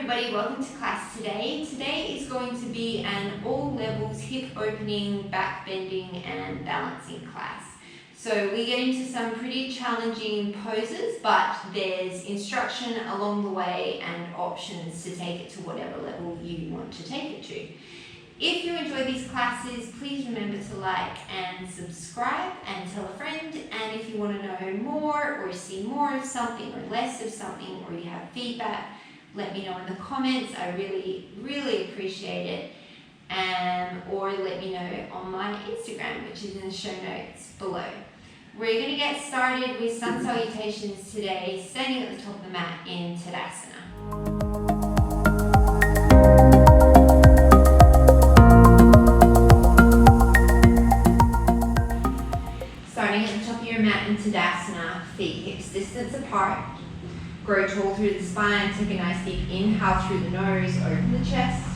everybody, welcome to class today. Today is going to be an all levels hip opening, back bending and balancing class. So we get into some pretty challenging poses, but there's instruction along the way and options to take it to whatever level you want to take it to. If you enjoy these classes, please remember to like and subscribe and tell a friend. And if you want to know more or see more of something or less of something, or you have feedback, let me know in the comments. I really appreciate it. Or let me know on my Instagram, which is in the show notes below. We're going to get started with sun salutations today, standing at the top of the mat in Tadasana. Starting at the top of your mat in Tadasana, feet hips distance apart. Grow tall through the spine. Take a nice deep inhale through the nose, open the chest.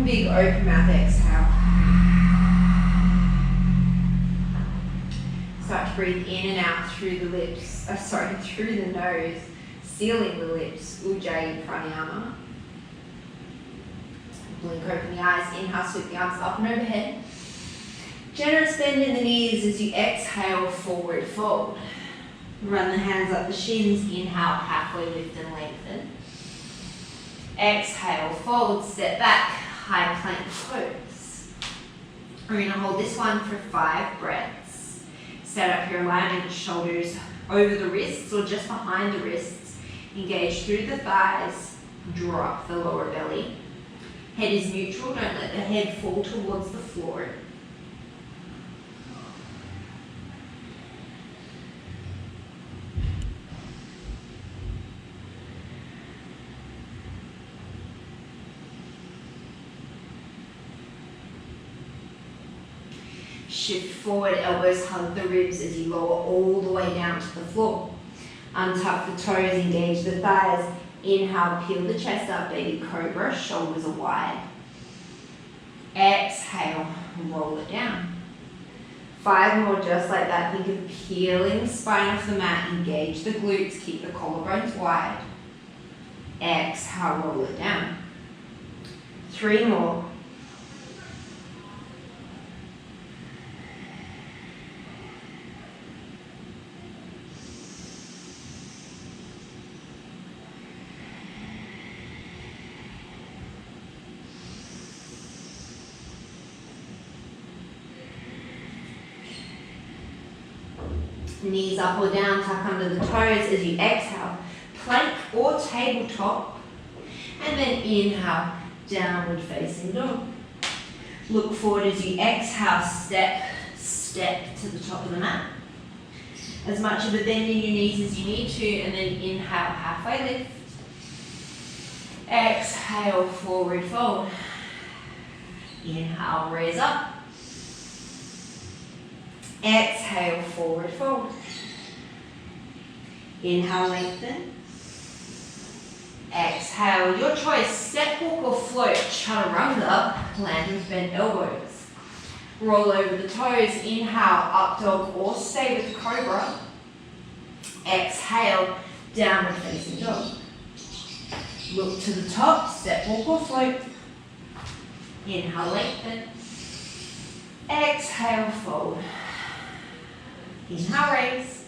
Big open mouth exhale. Start to breathe in and out through the lips, through the nose, sealing the lips, Ujjayi Pranayama. Blink open the eyes, inhale, sweep the arms up and overhead. Generous bend in the knees as you exhale, forward fold. Run the hands up the shins, inhale, halfway lift and lengthen. Exhale, fold, step back, high plank pose. We're going to hold this one for 5 breaths. Set up your alignment, shoulders over the wrists or just behind the wrists. Engage through the thighs, drop the lower belly. Head is neutral, don't let the head fall towards the floor. Shift forward, elbows hug the ribs as you lower all the way down to the floor. Untuck the toes, engage the thighs. Inhale, peel the chest up, baby cobra, shoulders are wide. Exhale, roll it down. 5 more just like that. Think of peeling the spine off the mat, engage the glutes, keep the collarbones wide. Exhale, roll it down. 3 more. Knees up or down, tuck under the toes as you exhale. Plank or tabletop. And then inhale, downward facing dog. Look forward as you exhale, step to the top of the mat. As much of a bend in your knees as you need to, and then inhale, halfway lift. Exhale, forward fold. Inhale, raise up. Exhale, forward fold. Inhale, lengthen. Exhale, your choice, step, walk or float, chaturanga, land with bent elbows. Roll over the toes, inhale, up dog or stay with cobra. Exhale, downward facing dog. Look to the top, step, walk or float. Inhale, lengthen. Exhale, fold. Inhale, raise.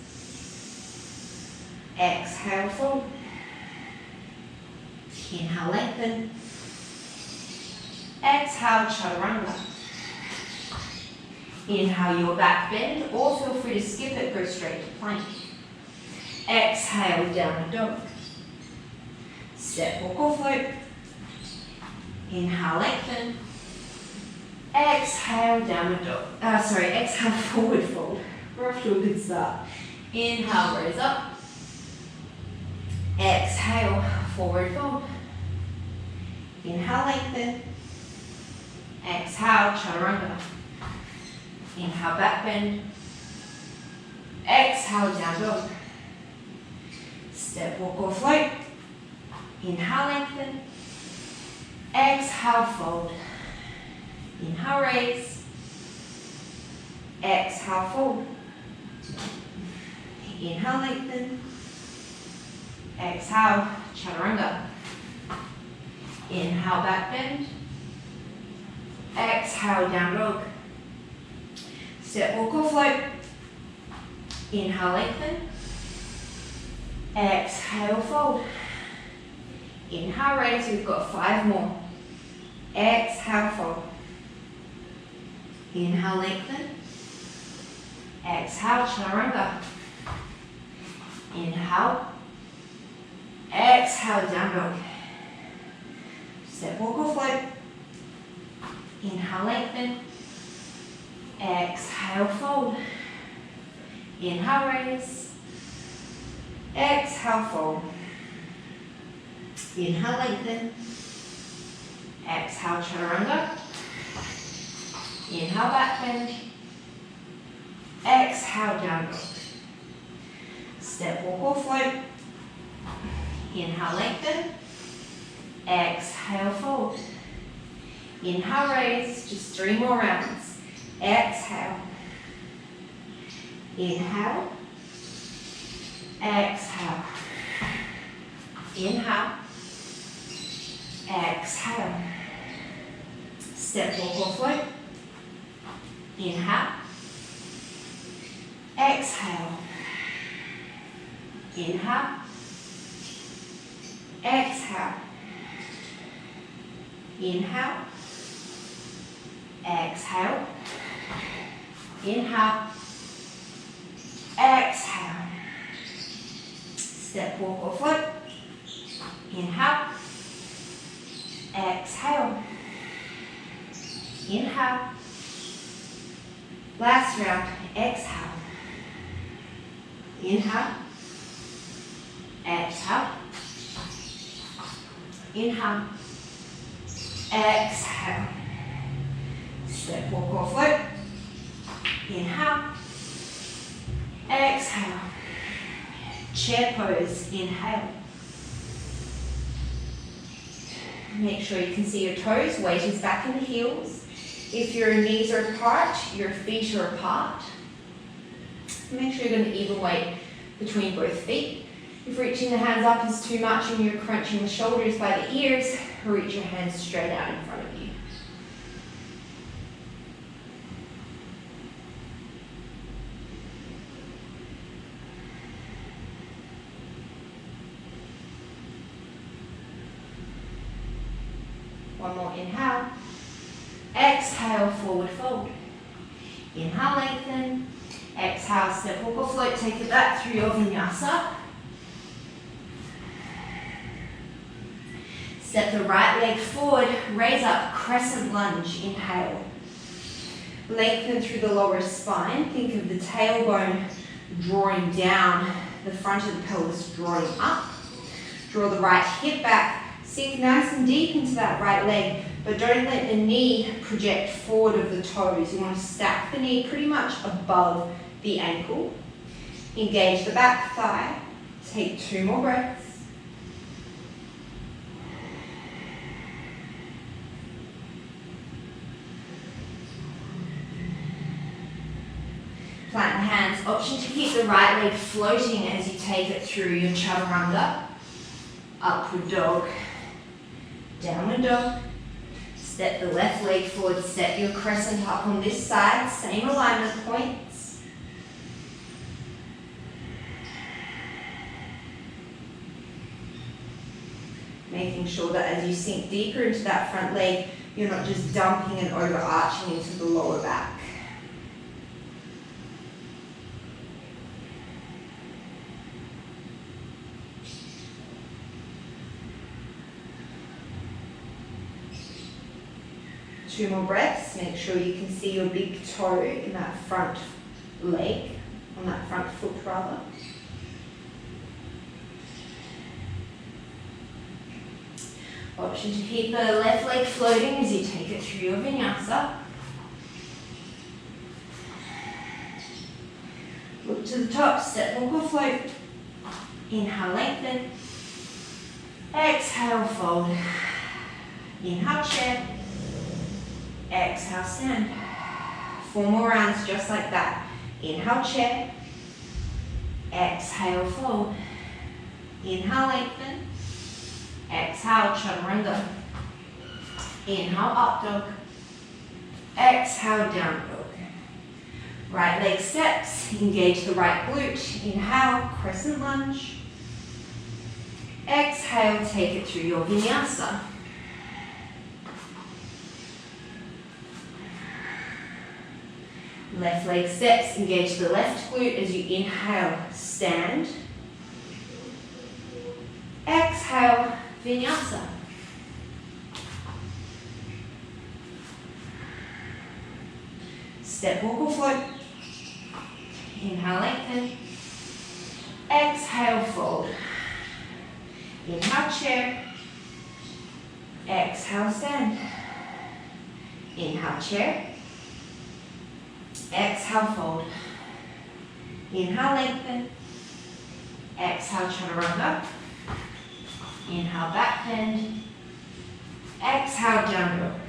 Exhale, fold. Inhale, lengthen. Exhale, chaturanga. Inhale, your back bend, or feel free to skip it, go straight to plank. Exhale, downward dog. Step, walk or float. Inhale, lengthen. Exhale, downward dog. Exhale, forward fold. We're off to a good start. Inhale, raise up. Exhale, forward fold. Inhale, lengthen. Exhale, chaturanga. Inhale, back bend. Exhale, down dog. Step, walk or float. Inhale, lengthen. Exhale, fold. Inhale, raise. Exhale, fold. Inhale, lengthen. Exhale, chaturanga. Inhale, back bend. Exhale, down dog. Step, walk or float. Inhale, lengthen. Exhale, fold. Inhale, raise. We've got 5 more. Exhale, fold. Inhale, lengthen. Exhale, chaturanga. Inhale. Exhale, down dog. Step, walk or float. Inhale, lengthen. Exhale, fold. Inhale, raise. Exhale, fold. Inhale, lengthen. Exhale, chaturanga. Inhale, back bend. Exhale, down dog. Step, walk or float. Inhale, lengthen. Exhale, fold. Inhale, raise. Just 3 more rounds. Exhale. Inhale. Exhale. Inhale. Exhale. Step, walk or float. Inhale. Exhale. Inhale. Exhale. Inhale. Exhale. Inhale. Exhale. Step, walk or float. Inhale. Exhale. Inhale. Last round. Exhale. Inhale. Exhale. Inhale. Exhale. Step, walk or float. Inhale. Exhale. Chair pose. Inhale. Make sure you can see your toes. Weight is back in the heels. If your knees are apart, your feet are apart. Make sure you're going to even weight between both feet. If reaching the hands up is too much and you're crunching the shoulders by the ears, reach your hands straight out in front of you. One more inhale. Exhale, forward fold. Inhale, lengthen. Exhale, step, walk or float. Take it back through your vinyasa. Step the right leg forward, raise up, crescent lunge, inhale. Lengthen through the lower spine. Think of the tailbone drawing down, the front of the pelvis drawing up. Draw the right hip back, sink nice and deep into that right leg, but don't let the knee project forward of the toes. You want to stack the knee pretty much above the ankle. Engage the back thigh. Take 2 more breaths. Plant the hands. Option to keep the right leg floating as you take it through your chaturanga. Upward dog. Downward dog. Step the left leg forward. Set your crescent up on this side. Same alignment points. Making sure that as you sink deeper into that front leg, you're not just dumping and overarching into the lower back. Two more breaths. Make sure you can see your big toe in that front leg, on that front foot rather. Option to keep the left leg floating as you take it through your vinyasa. Look to the top, step, walk or float. Inhale, lengthen. Exhale, fold. Inhale, chair. Exhale, stand. 4 more rounds just like that. Inhale, chair. Exhale, fold. Inhale, lengthen. Exhale, chaturanga. Inhale, up dog. Exhale, down dog. Right leg steps, engage the right glute. Inhale, crescent lunge. Exhale, take it through your vinyasa. Left leg steps, engage the left glute as you inhale, stand. Exhale, vinyasa. Step, walk or float. Inhale, lengthen. Exhale, fold. Inhale, chair. Exhale, stand. Inhale, chair. Exhale, fold. Inhale, lengthen. Exhale, Chandrasana. Inhale, back bend. Exhale, down dog.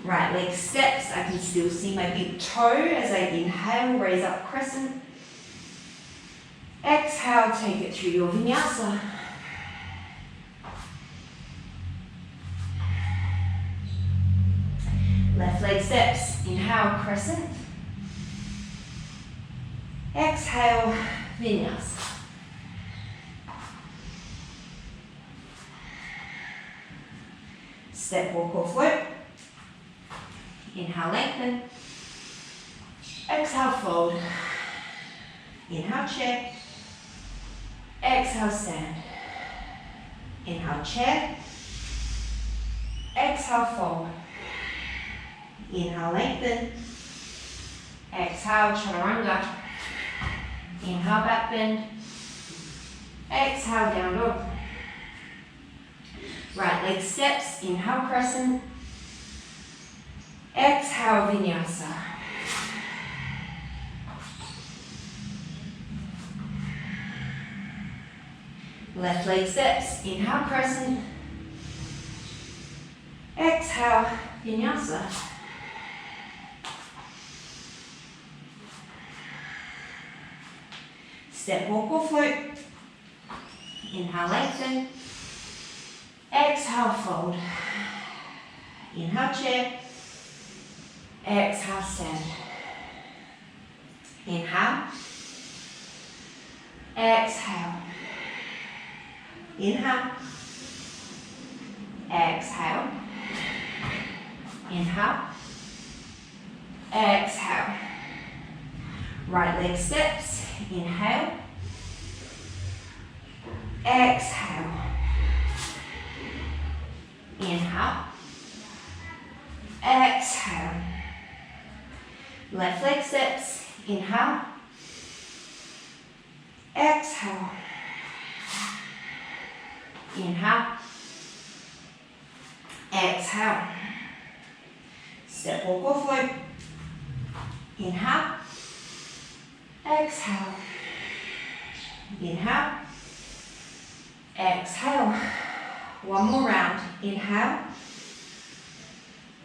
Right leg steps. I can still see my big toe as I inhale, raise up crescent. Exhale, take it through your vinyasa. Left leg steps. Inhale, crescent. Exhale, vinyasa. Step, walk or float. Inhale, lengthen. Exhale, fold. Inhale, chair. Exhale, stand. Inhale, chair. Exhale, fold. Inhale, lengthen. Exhale, chaturanga. Inhale, back bend. Exhale, down dog. Right leg steps. Inhale, crescent. Exhale, vinyasa. Left leg steps. Inhale, crescent. Exhale, vinyasa. Step, walk or float. Inhale, lengthen. Exhale, fold. Inhale, chair. Exhale, stand. Inhale. Exhale. Inhale. Exhale. Inhale. Exhale. Right leg steps. Inhale. Exhale. Inhale. Exhale. Left leg steps. Inhale. Exhale. Inhale. Exhale. Step, walk or float. Inhale. Exhale. Inhale. Exhale. One more round. Inhale.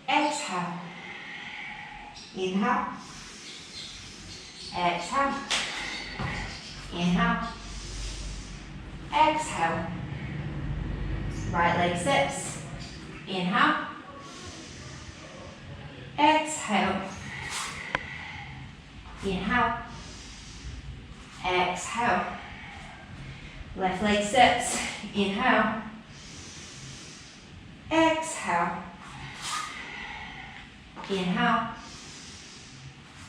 Exhale. Inhale. Exhale. Inhale. Exhale. Right leg steps. Inhale. Exhale. Inhale. Exhale. Left leg steps. Inhale. Exhale. Inhale.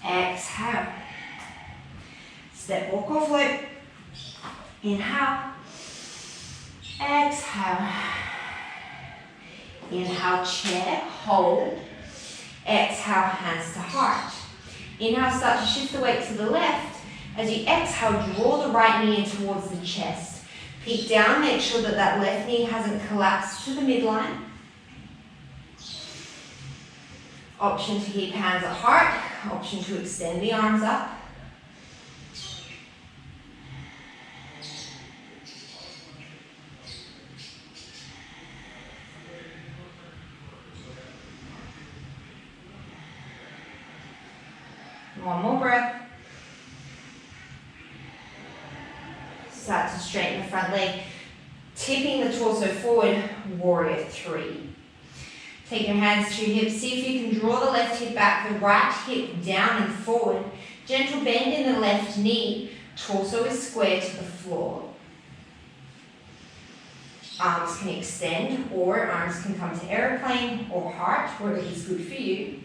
Exhale. Step, walk or float. Inhale. Exhale. Inhale, chair, hold. Exhale, hands to heart. Inhale, start to shift the weight to the left. As you exhale, draw the right knee in towards the chest. Peek down, make sure that that left knee hasn't collapsed to the midline. Option to keep hands at heart. Option to extend the arms up. One more breath. Start to straighten the front leg, tipping the torso forward, warrior three. Take your hands to your hips. See if you can draw the left hip back, the right hip down and forward. Gentle bend in the left knee. Torso is square to the floor. Arms can extend, or arms can come to airplane or heart, wherever is good for you.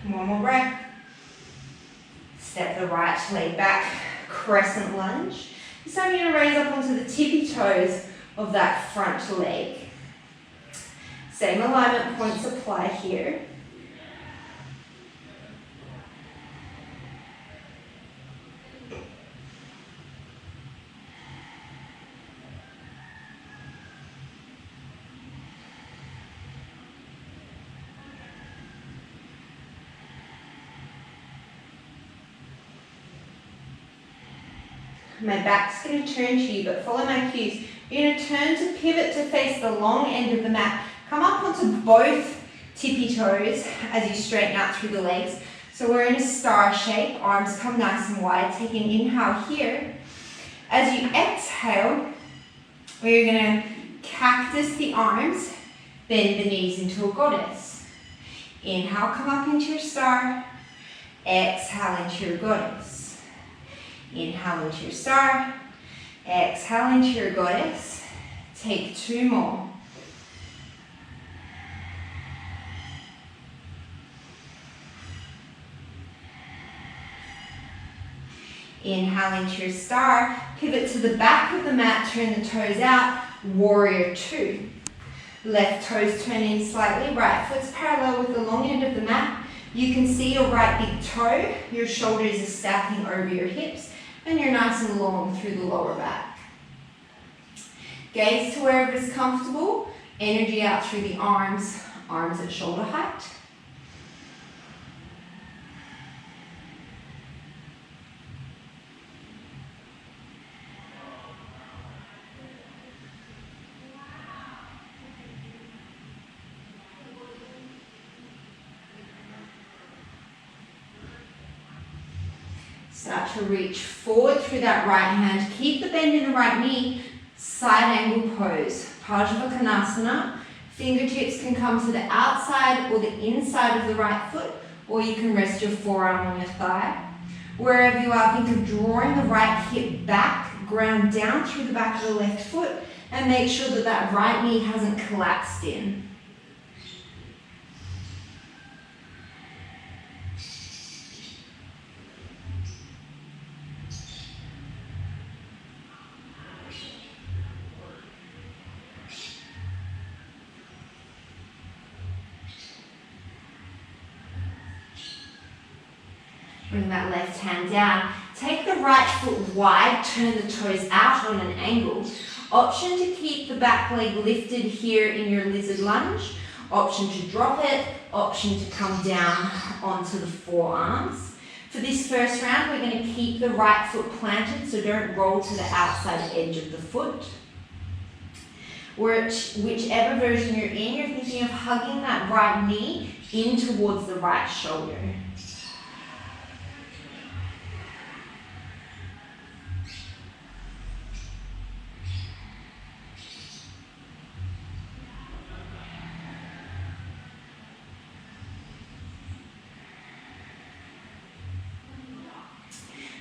One more breath. Step the right leg back, crescent lunge. This time you're going to raise up onto the tippy toes of that front leg. Same alignment points apply here. My back's going to turn to you, but follow my cues. You're going to turn to pivot to face the long end of the mat. Come up onto both tippy toes as you straighten out through the legs. So we're in a star shape. Arms come nice and wide. Take an inhale here. As you exhale, we're going to cactus the arms, bend the knees into a goddess. Inhale, come up into your star. Exhale into your goddess. Inhale into your star. Exhale into your goddess. Take two more. Inhale into your star. Pivot to the back of the mat. Turn the toes out. Warrior two. Left toes turn in slightly. Right foot's parallel with the long end of the mat. You can see your right big toe. Your shoulders are stacking over your hips. And you're nice and long through the lower back. Gaze to wherever is comfortable. Energy out through the arms. Arms at shoulder height. Start to reach forward through that right hand. Keep the bend in the right knee. Side angle pose. Parsvakonasana. Fingertips can come to the outside or the inside of the right foot, or you can rest your forearm on your thigh. Wherever you are, think of drawing the right hip back, ground down through the back of the left foot, and make sure that that right knee hasn't collapsed in. Bring that left hand down. Take the right foot wide, turn the toes out on an angle. Option to keep the back leg lifted here in your lizard lunge. Option to drop it. Option to come down onto the forearms. For this first round, we're going to keep the right foot planted, so don't roll to the outside edge of the foot. Whichever version you're in, you're thinking of hugging that right knee in towards the right shoulder.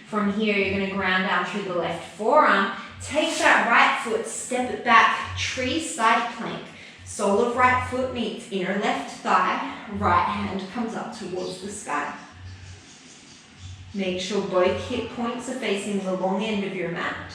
From here, you're going to ground down through the left forearm. Take that right foot, step it back, tree side plank. Sole of right foot meets inner left thigh. Right hand comes up towards the sky. Make sure both hip points are facing the long end of your mat.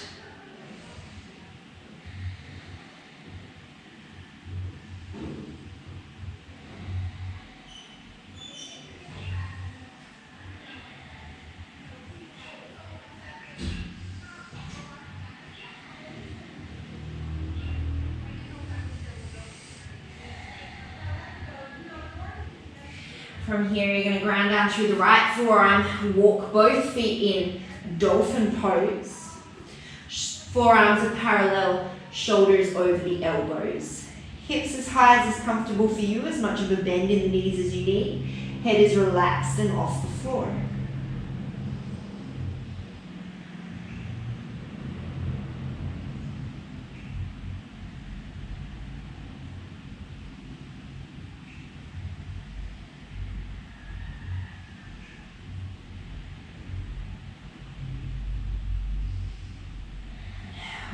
From here, you're going to ground down through the right forearm, walk both feet in, dolphin pose. Forearms are parallel, shoulders over the elbows. Hips as high as is comfortable for you, as much of a bend in the knees as you need. Head is relaxed and off the floor.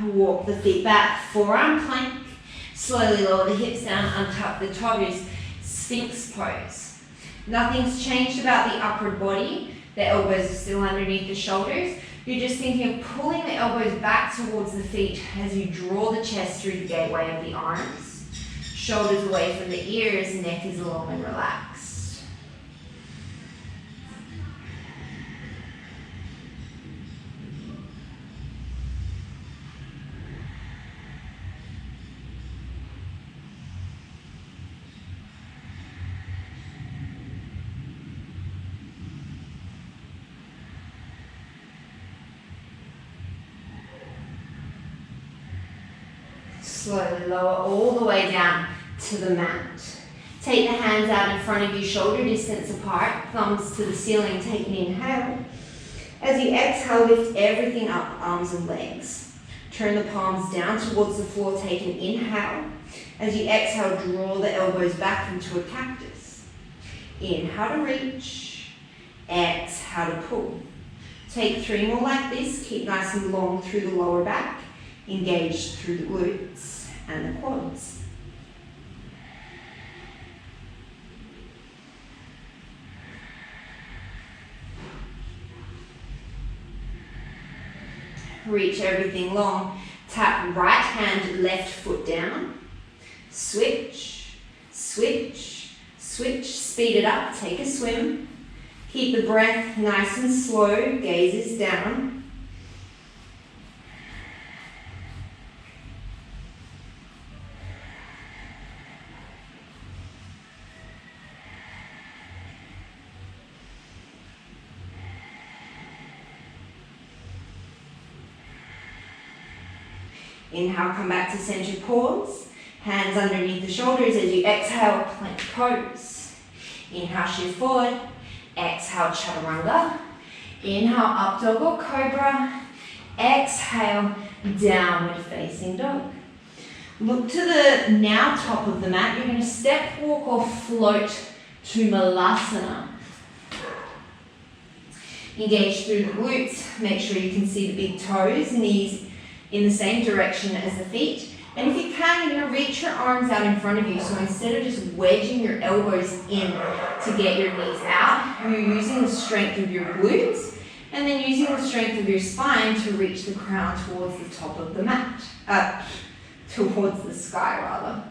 Walk the feet back, forearm plank. Slowly lower the hips down, untuck the toes, Sphinx Pose. Nothing's changed about the upper body. The elbows are still underneath the shoulders. You're just thinking of pulling the elbows back towards the feet as you draw the chest through the gateway of the arms. Shoulders away from the ears, neck is long and relaxed. Slowly lower all the way down to the mat. Take the hands out in front of you, shoulder distance apart, thumbs to the ceiling, take an inhale. As you exhale, lift everything up, arms and legs. Turn the palms down towards the floor, take an inhale. As you exhale, draw the elbows back into a cactus. Inhale to reach, exhale to pull. Take 3 more like this, keep nice and long through the lower back. Engage through the glutes and the quads. Reach everything long. Tap right hand, left foot down. Switch, switch, switch. Speed it up, take a swim. Keep the breath nice and slow, gaze is down. Inhale, come back to center pause. Hands underneath the shoulders as you exhale, plank pose. Inhale, shift forward. Exhale, chaturanga. Inhale, up dog or cobra. Exhale, downward facing dog. Look to the now top of the mat. You're going to step, walk or float to Malasana. Engage through the glutes. Make sure you can see the big toes, knees in the same direction as the feet. And if you can, you're going to reach your arms out in front of you. So instead of just wedging your elbows in to get your knees out, you're using the strength of your glutes and then using the strength of your spine to reach the crown towards the top of the mat. Towards the sky rather.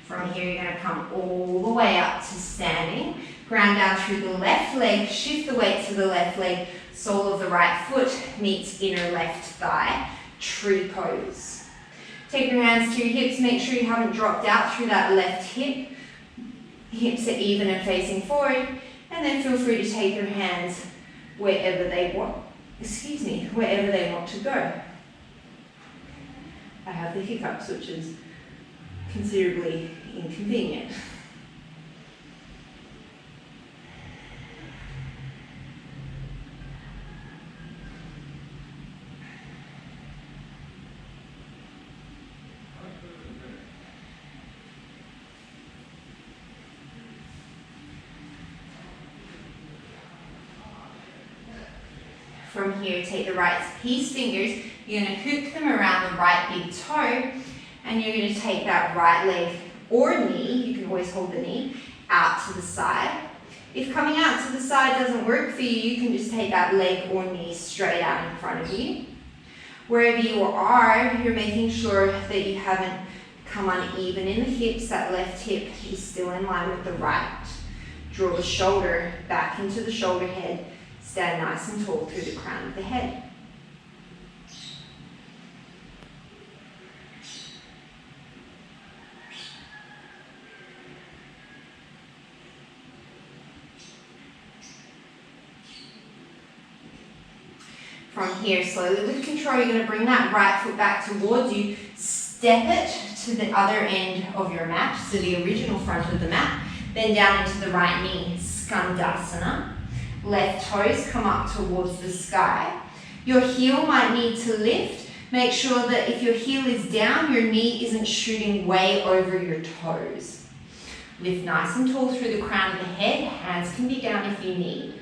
From here, you're going to come all the way up to standing. Ground down through the left leg, shift the weight to the left leg, sole of the right foot meets inner left thigh, tree pose. Take your hands to your hips, make sure you haven't dropped out through that left hip. Hips are even and facing forward, and then feel free to take your hands wherever they want, wherever they want to go. I have the hiccups, which is considerably inconvenient. From here, take the right peace fingers, you're going to hook them around the right big toe, and you're going to take that right leg or knee, you can always hold the knee, out to the side. If coming out to the side doesn't work for you, you can just take that leg or knee straight out in front of you. Wherever you are, you're making sure that you haven't come uneven in the hips, that left hip is still in line with the right. Draw the shoulder back into the shoulder head, stand nice and tall through the crown of the head. From here, slowly with control, you're going to bring that right foot back towards you, step it to the other end of your mat, so the original front of the mat, then down into the right knee, Chandrasana. Left toes come up towards the sky. Your heel might need to lift, Make sure that if your heel is down, your knee isn't shooting way over your toes. Lift nice and tall through the crown of the head. Hands can be down if you need.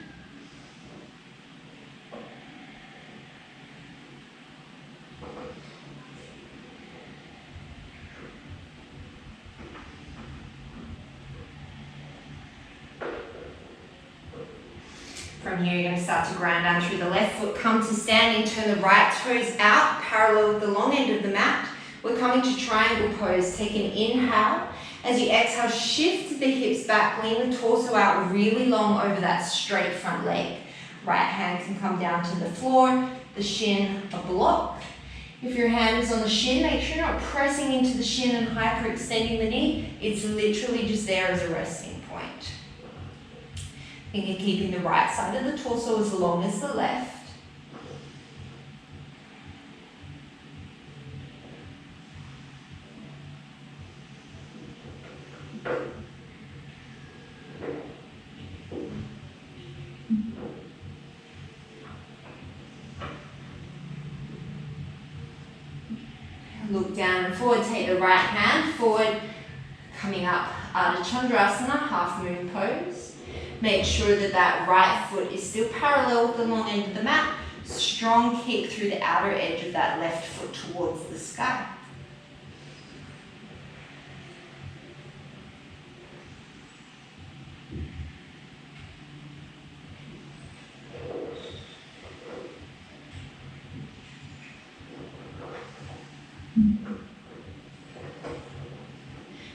From here, you're going to start to ground down through the left foot, come to standing, turn the right toes out, parallel with the long end of the mat. We're coming to triangle pose. Take an inhale. As you exhale, shift the hips back, lean the torso out really long over that straight front leg. Right hand can come down to the floor, the shin a block. If your hand is on the shin, make sure you're not pressing into the shin and hyperextending the knee. It's literally just there as a resting point. Think of keeping the right side of the torso as long as the left. Look down and forward, take the right hand forward, coming up out of Chandrasana, half moon pose. Make sure that that right foot is still parallel with the long end of the mat. Strong kick through the outer edge of that left foot towards the sky.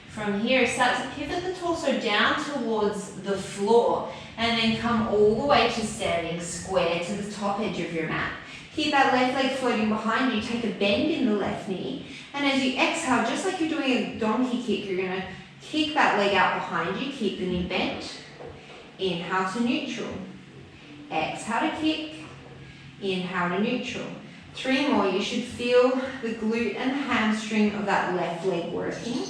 From here, start to pivot the torso down towards the floor and then come all the way to standing square to the top edge of your mat. Keep that left leg floating behind you. Take a bend in the left knee. And as you exhale, just like you're doing a donkey kick, you're going to kick that leg out behind you. Keep the knee bent. Inhale to neutral. Exhale to kick. Inhale to neutral. 3 more. You should feel the glute and the hamstring of that left leg working.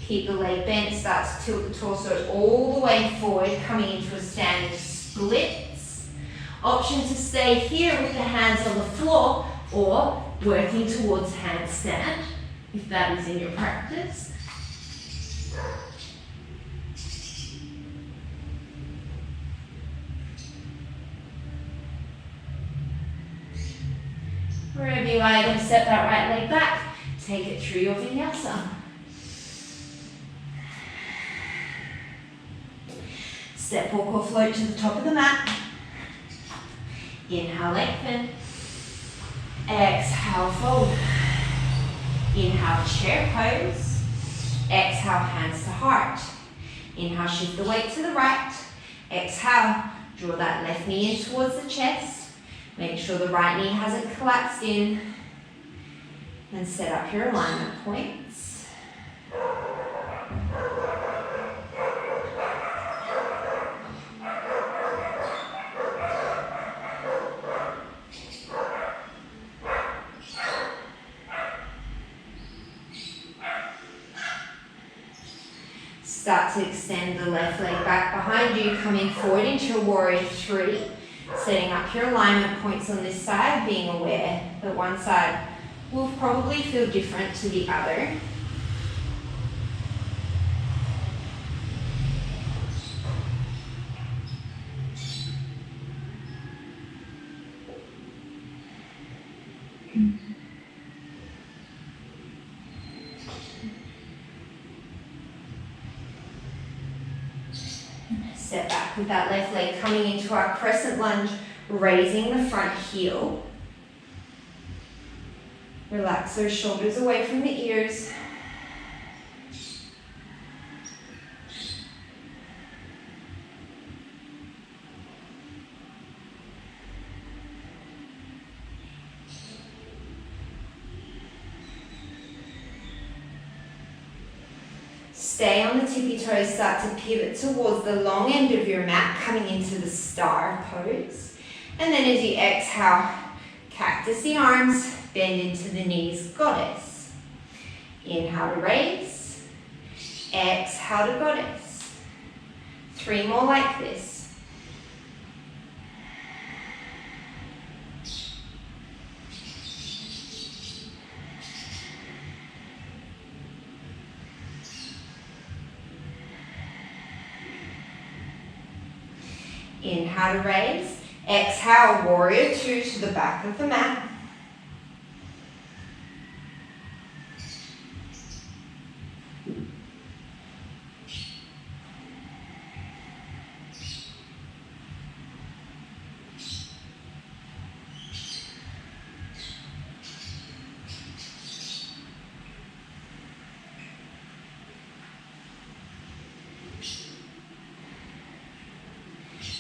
Keep the leg bent, start to tilt the torso all the way forward, coming into a standing splits. Option to stay here with the hands on the floor or working towards handstand, if that is in your practice. Wherever you are, you're going to step that right leg back, take it through your vinyasa. Step, walk or float to the top of the mat. Inhale, lengthen. Exhale, fold. Inhale, chair pose. Exhale, hands to heart. Inhale, shift the weight to the right. Exhale, draw that left knee in towards the chest. Make sure the right knee hasn't collapsed in. And set up your alignment points. Start to extend the left leg back behind you, coming forward into a warrior 3. Setting up your alignment points on this side, being aware that one side will probably feel different to the other. Step back with that left leg coming into our crescent lunge, raising the front heel. Relax those shoulders away from the ears. Stay on the tippy toes, start to pivot towards the long end of your mat, coming into the star pose. And then as you exhale, cactus the arms, bend into the knees, goddess. Inhale to raise, exhale to goddess. 3 more like this. Inhale to raise. Exhale, warrior 2 to the back of the mat.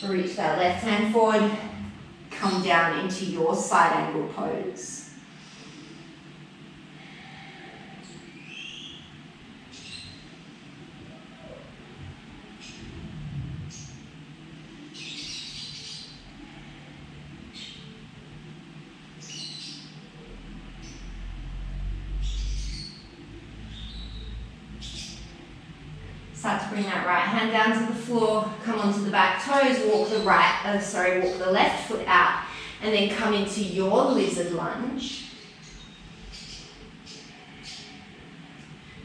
Reach that left hand forward, come down into your side angle pose. Start to bring that right hand down to the floor, come onto the back toes, walk the left foot out, and then come into your lizard lunge.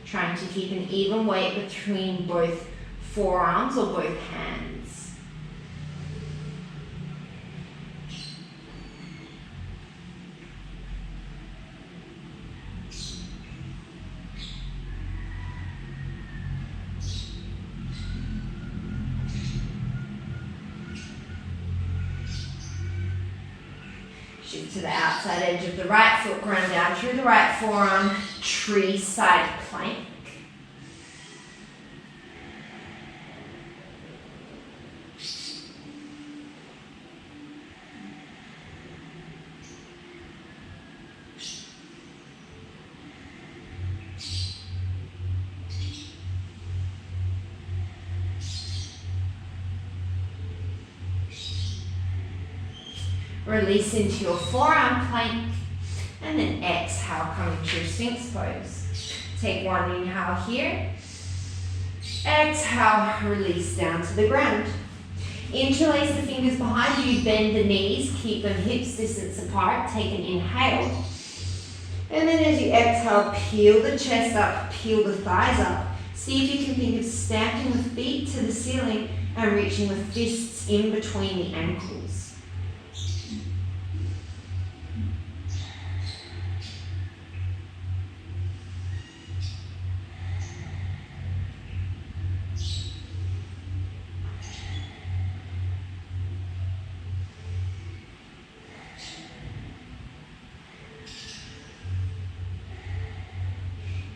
Trying to keep an even weight between both forearms or both hands. Shift to the outside edge of the right foot, ground down through the right forearm, tree side plank. Release into your forearm plank, and then exhale, coming to Sphinx Pose. Take one inhale here. Exhale, release down to the ground. Interlace the fingers behind you, bend the knees, keep them hips distance apart. Take an inhale. And then as you exhale, peel the chest up, peel the thighs up. See if you can think of stamping the feet to the ceiling and reaching the fists in between the ankles.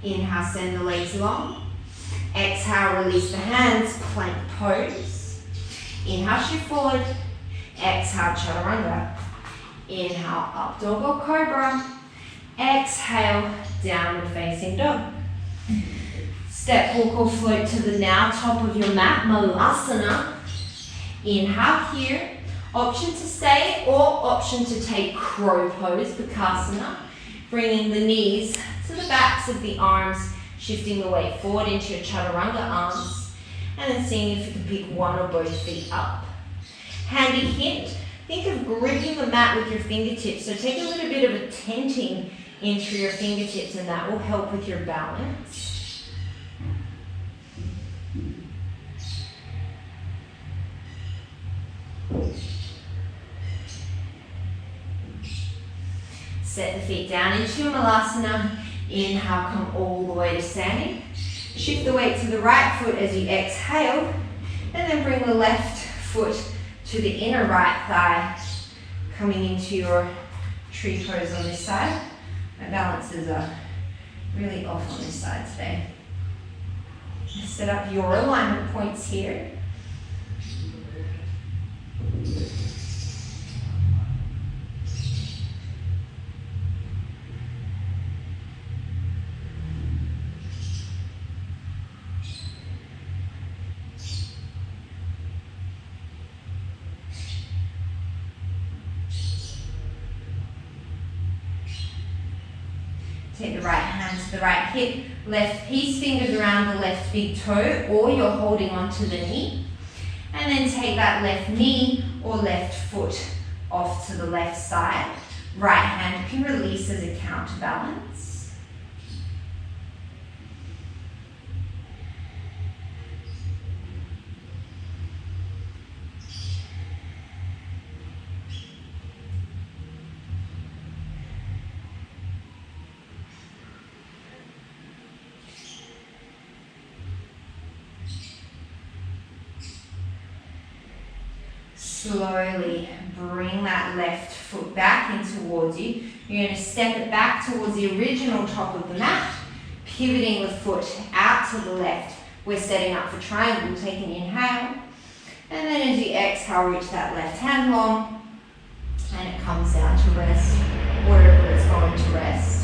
Inhale, send the legs long. Exhale, release the hands, plank pose. Inhale, shift forward. Exhale, chaturanga. Inhale, up dog or cobra. Exhale, downward facing dog. Step, walk or float to the now top of your mat, Malasana. Inhale here. Option to stay or option to take crow pose, Bakasana. Bringing the knees to the backs of the arms, shifting the weight forward into your chaturanga arms, and then seeing if you can pick one or both feet up. Handy hint, think of gripping the mat with your fingertips. So take a little bit of a tenting into your fingertips, and that will help with your balance. Set the feet down into your Malasana. Inhale, come all the way to standing. Shift the weight to the right foot as you exhale, and then bring the left foot to the inner right thigh, coming into your tree pose on this side. My balances are really off on this side today. Set up your alignment points here. Take the right hand to the right hip, left peace fingers around the left big toe, or you're holding onto the knee. And then take that left knee or left foot off to the left side. Right hand can release as a counterbalance. Slowly bring that left foot back in towards you. You're going to step it back towards the original top of the mat, pivoting the foot out to the left. We're setting up for triangle. Take an inhale, and then as you exhale, reach that left hand long, and it comes down to rest, wherever it's going to rest.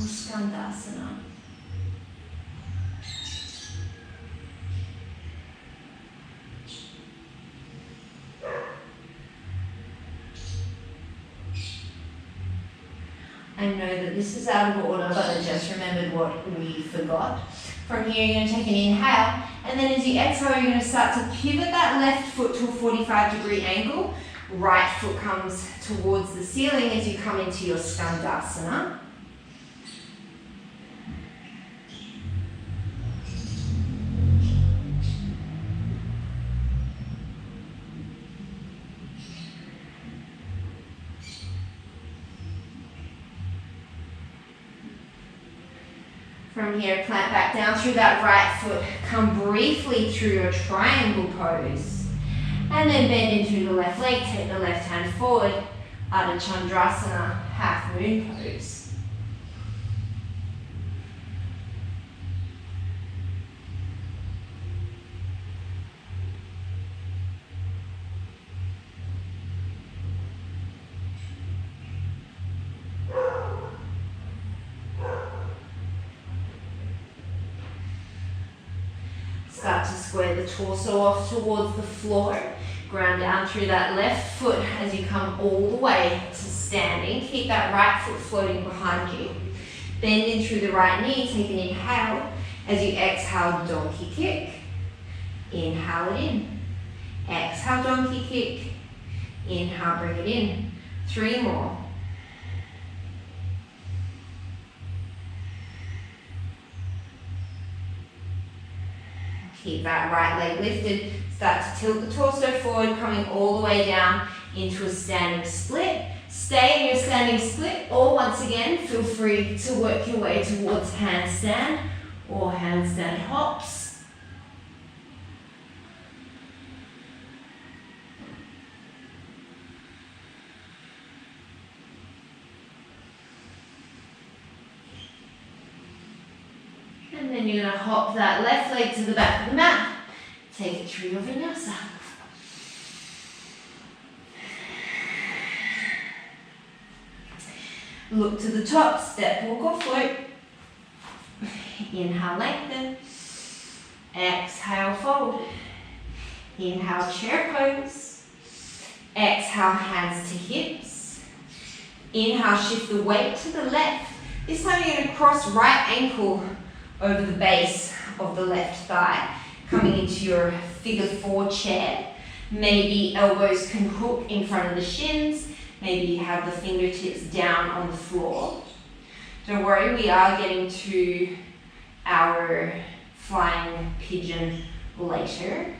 Chandrasana. I know that this is out of order, but I just remembered what we forgot. From here, you're going to take an inhale, and then as you exhale, you're going to start to pivot that left foot to a 45-degree angle. Right foot comes towards the ceiling as you come into your Chandrasana. From here, plant back down through that right foot. Come briefly through your triangle pose. And then bend into the left leg. Take the left hand forward. Ardha Chandrasana, half moon pose. Start to square the torso off towards the floor. Ground down through that left foot as you come all the way to standing. Keep that right foot floating behind you. Bend in through the right knee. Take an inhale. As you exhale, donkey kick. Inhale it in. Exhale, donkey kick. Inhale, bring it in. 3 more. Keep that right leg lifted. Start to tilt the torso forward, coming all the way down into a standing split. Stay in your standing split, or once again, feel free to work your way towards handstand or handstand hops. And then you're going to hop that left leg to the back of the mat. Take it through your vinyasa. Look to the top, step, walk or float. Inhale, lengthen. Exhale, fold. Inhale, chair pose. Exhale, hands to hips. Inhale, shift the weight to the left. This time you're going to cross right ankle over the base of the left thigh, coming into your figure 4 chair. Maybe elbows can hook in front of the shins. Maybe you have the fingertips down on the floor. Don't worry, we are getting to our flying pigeon later.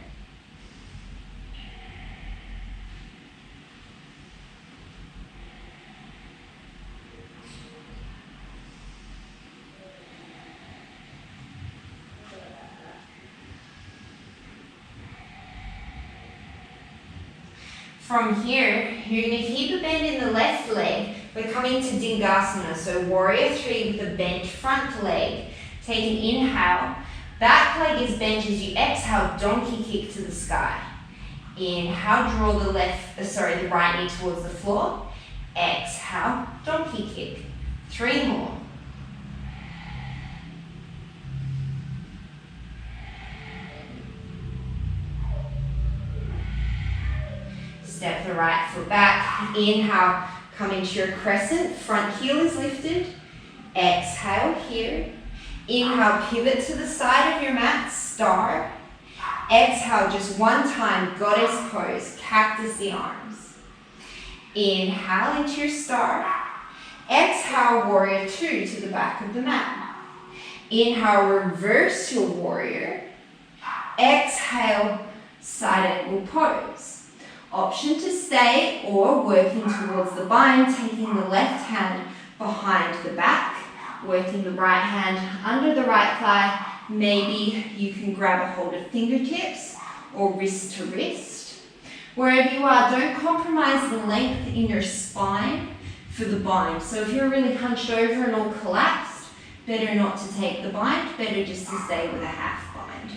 From here, you're going to keep a bend in the left leg. We're coming to Dingasana, so warrior 3 with a bent front leg. Take an inhale. Back leg is bent as you exhale, donkey kick to the sky. Inhale, draw the right knee towards the floor. Exhale, donkey kick. 3 more. Step the right foot back. Inhale, Come into your crescent, front heel is lifted. Exhale here. Inhale, pivot to the side of your mat, star. Exhale, just one time, goddess pose, cactus the arms. Inhale into your star. Exhale, warrior two to the back of the mat. Inhale, reverse to a warrior. Exhale, side angle pose. Option to stay or working towards the bind, taking the left hand behind the back, working the right hand under the right thigh. Maybe you can grab a hold of fingertips or wrist to wrist. Wherever you are, don't compromise the length in your spine for the bind. So if you're really hunched over and all collapsed, better not to take the bind, better just to stay with a half bind.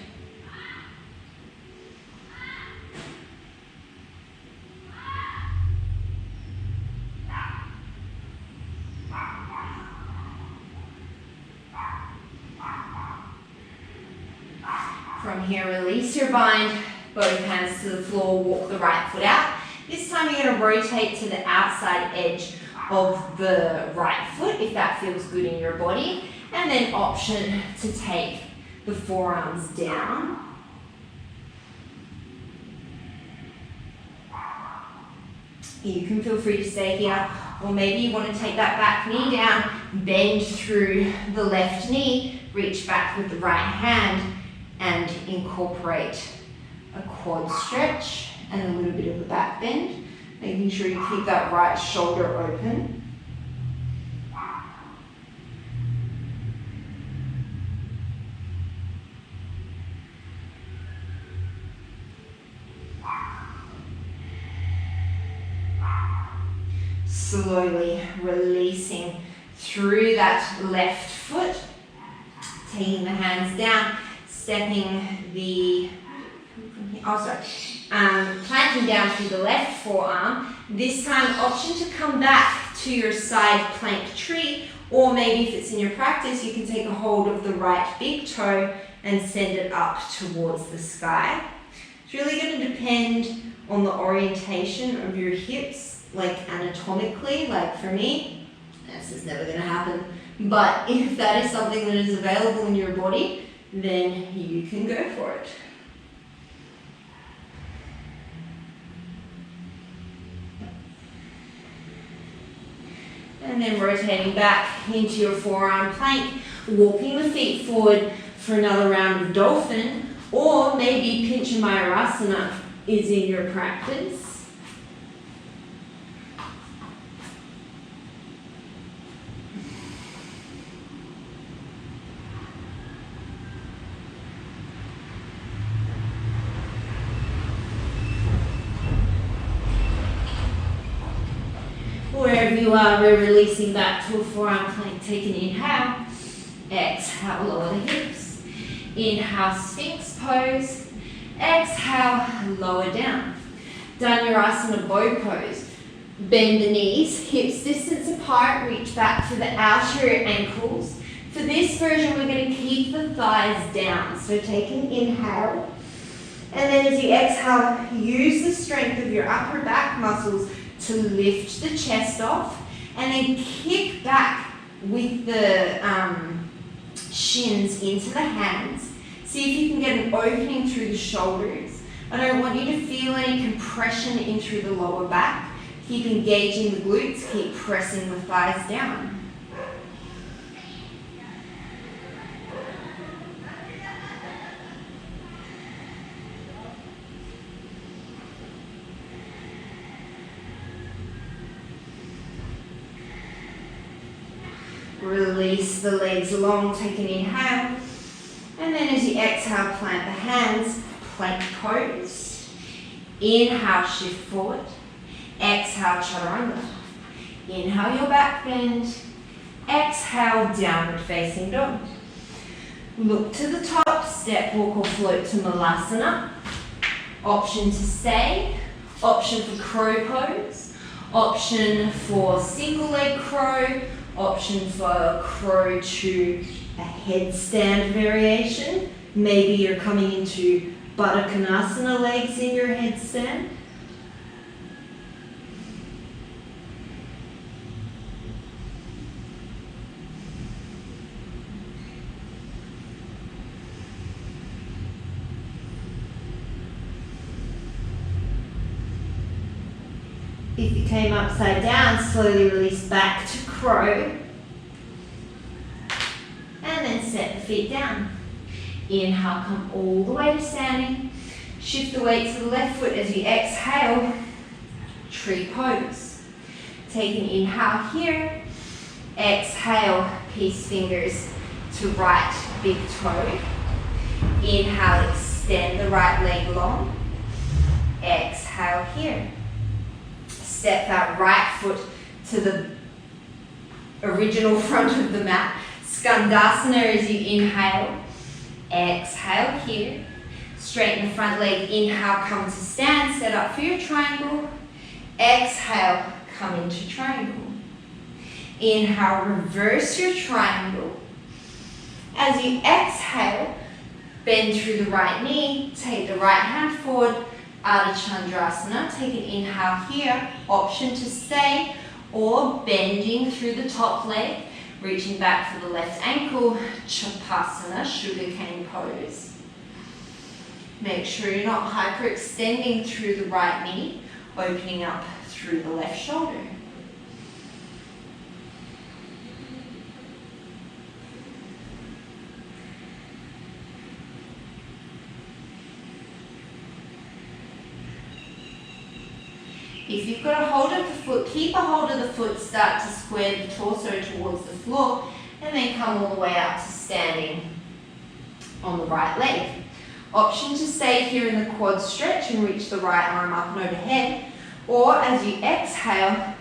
From here, release your bind, both hands to the floor, walk the right foot out. This time you're going to rotate to the outside edge of the right foot, if that feels good in your body. And then option to take the forearms down. You can feel free to stay here, or maybe you want to take that back knee down, bend through the left knee, reach back with the right hand, and incorporate a quad stretch and a little bit of a back bend, making sure you keep that right shoulder open. Slowly releasing through that left foot, taking the hands down, stepping the, planting down through the left forearm. This time, option to come back to your side plank tree, or maybe if it's in your practice, you can take a hold of the right big toe and send it up towards the sky. It's really going to depend on the orientation of your hips, like anatomically, like for me, this is never going to happen, but if that is something that is available in your body, then you can go for it. And then rotating back into your forearm plank, walking the feet forward for another round of dolphin, or maybe Pigeon Malasana is in your practice. Wherever you are, we're releasing back to a forearm plank. Take an inhale. Exhale, lower the hips. Inhale, Sphinx Pose. Exhale, lower down. Chandrasana bow pose. Bend the knees, hips distance apart, reach back to the outer ankles. For this version, we're going to keep the thighs down. So take an inhale. And then as you exhale, use the strength of your upper back muscles to lift the chest off, and then kick back with the shins into the hands. See if you can get an opening through the shoulders. I don't want you to feel any compression in through the lower back. Keep engaging the glutes, keep pressing the thighs down. Release the legs long, take an inhale. And then as you exhale, plant the hands, plank pose. Inhale, shift forward. Exhale, chaturanga. Inhale your back bend. Exhale, downward facing dog. Look to the top, step, walk or float to Malasana. Option to stay. Option for crow pose. Option for single leg crow. Option for crow to a headstand variation. Maybe you're coming into Baddha legs in your headstand. If you came upside down, slowly release back to crow. And then set the feet down. Inhale, come all the way to standing. Shift the weight to the left foot as you exhale. Tree pose. Take an inhale here. Exhale, peace fingers to right big toe. Inhale, extend the right leg long. Exhale here. Step that right foot to the original front of the mat. Skandasana as you inhale. Exhale here. Straighten the front leg. Inhale, come to stand. Set up for your triangle. Exhale, come into triangle. Inhale, reverse your triangle. As you exhale, bend through the right knee. Take the right hand forward out of Chandrasana. Take an inhale here. Option to stay or bending through the top leg. Reaching back for the left ankle. Chapasana, sugarcane pose. Make sure you're not hyperextending through the right knee. Opening up through the left shoulder. If you've got a hold of the foot, keep a hold of the foot, start to square the torso towards the floor, and then come all the way up to standing on the right leg. Option to stay here in the quad stretch and reach the right arm up and overhead, or as you exhale,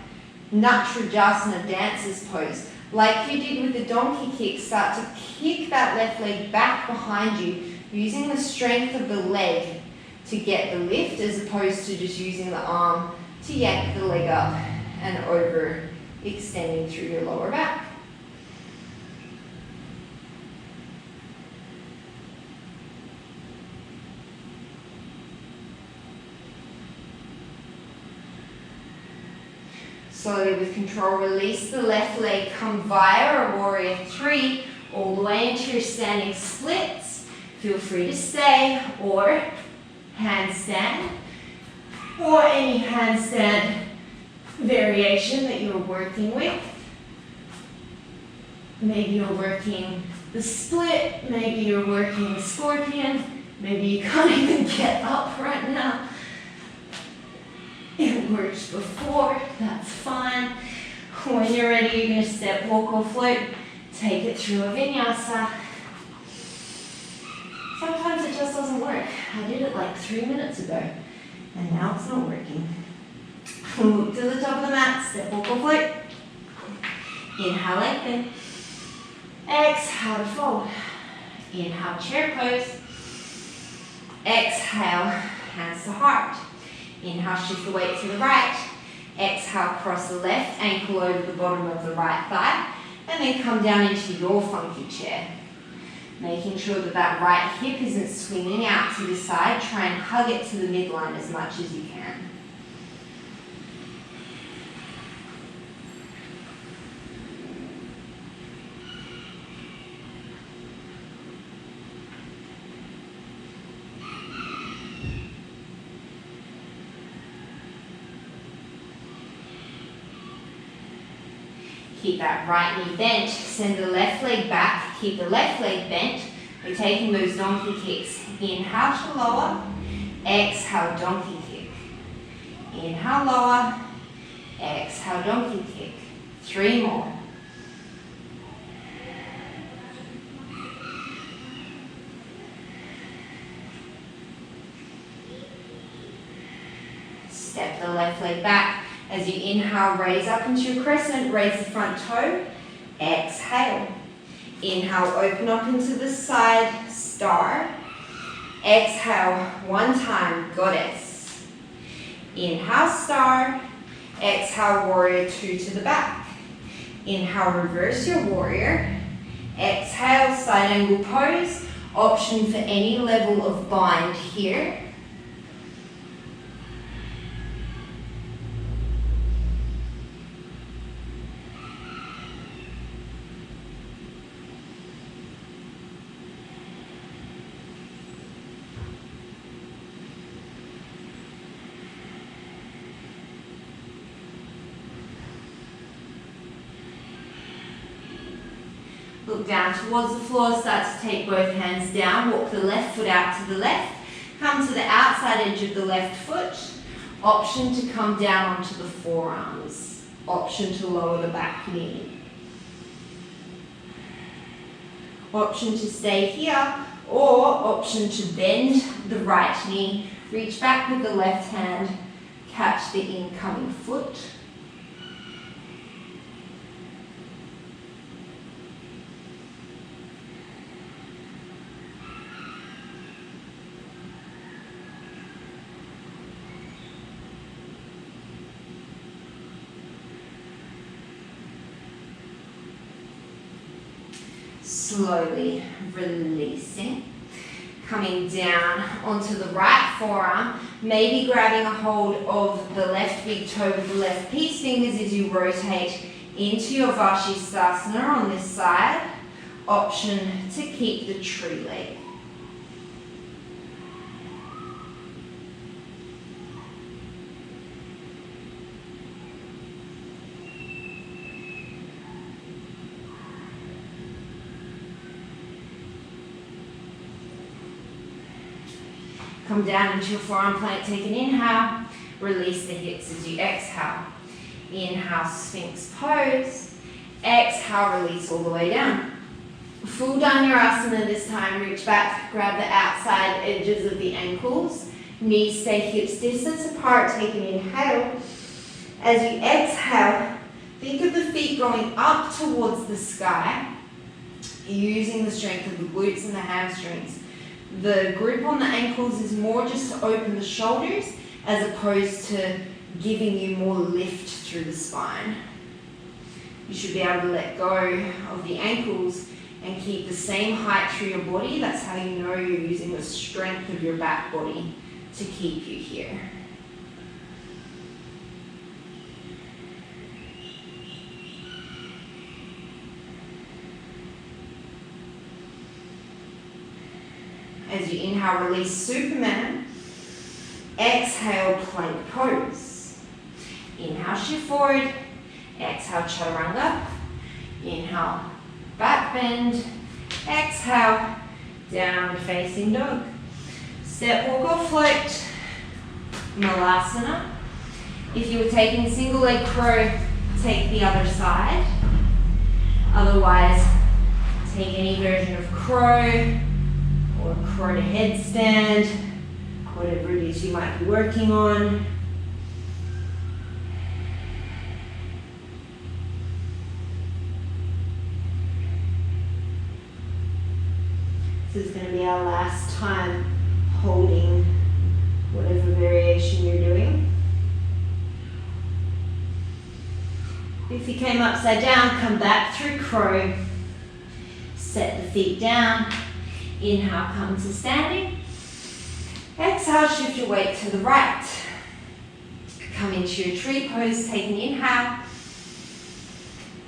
Chandrasana, dancer's pose. Like you did with the donkey kick, start to kick that left leg back behind you, using the strength of the leg to get the lift as opposed to just using the arm to yank the leg up and over, extending through your lower back. Slowly with control, release the left leg, come via a warrior three, all the way into your standing splits. Feel free to stay or handstand, or any handstand variation that you're working with. Maybe you're working the split, maybe you're working the scorpion, maybe you can't even get up right now. It worked before, that's fine. When you're ready, you're going to step, walk or float, take it through a vinyasa. Sometimes it just doesn't work. I did it like 3 minutes ago, and now it's not working. Look to the top of the mat, step, walk or float. Inhale, lengthen. Exhale to fold. Inhale, chair pose. Exhale, hands to heart. Inhale, shift the weight to the right. Exhale, cross the left ankle over the bottom of the right thigh. And then come down into your funky chair. Making sure that that right hip isn't swinging out to the side. Try and hug it to the midline as much as you can. Keep that right knee bent, send the left leg back, keep the left leg bent. We're taking those donkey kicks. Inhale to lower, exhale, donkey kick. Inhale, lower, exhale, donkey kick. 3 more. Step the left leg back. As you inhale, raise up into your crescent, raise the front toe, exhale. Inhale, open up into the side, star. Exhale, 1 time, goddess. Inhale, star. Exhale, warrior 2 to the back. Inhale, reverse your warrior. Exhale, side angle pose. Option for any level of bind here. Look down towards the floor, start to take both hands down, walk the left foot out to the left, come to the outside edge of the left foot, option to come down onto the forearms, option to lower the back knee. Option to stay here, or option to bend the right knee, reach back with the left hand, catch the incoming foot. Slowly releasing, coming down onto the right forearm, maybe grabbing a hold of the left big toe with the left peace fingers as you rotate into your Vashisthasana on this side. Option to keep the tree leg. Come down into your forearm plank, take an inhale, release the hips as you exhale. Inhale, Sphinx Pose. Exhale, release all the way down. Full Dhanurasana this time, reach back, grab the outside edges of the ankles. Knees stay hips distance apart, take an inhale. As you exhale, think of the feet going up towards the sky, using the strength of the glutes and the hamstrings. The grip on the ankles is more just to open the shoulders as opposed to giving you more lift through the spine. You should be able to let go of the ankles and keep the same height through your body. That's how you know you're using the strength of your back body to keep you here. As you inhale, release Superman. Exhale, plank pose. Inhale, shift forward. Exhale, chaturanga. Inhale, back bend. Exhale, down facing dog. Step, walk or float. Malasana. If you were taking single leg crow, take the other side. Otherwise, take any version of crow, or crow to headstand, whatever it is you might be working on. This is going to be our last time holding whatever variation you're doing. If you came upside down, come back through crow. Set the feet down. Inhale, come to standing. Exhale, shift your weight to the right. Come into your tree pose, take an inhale.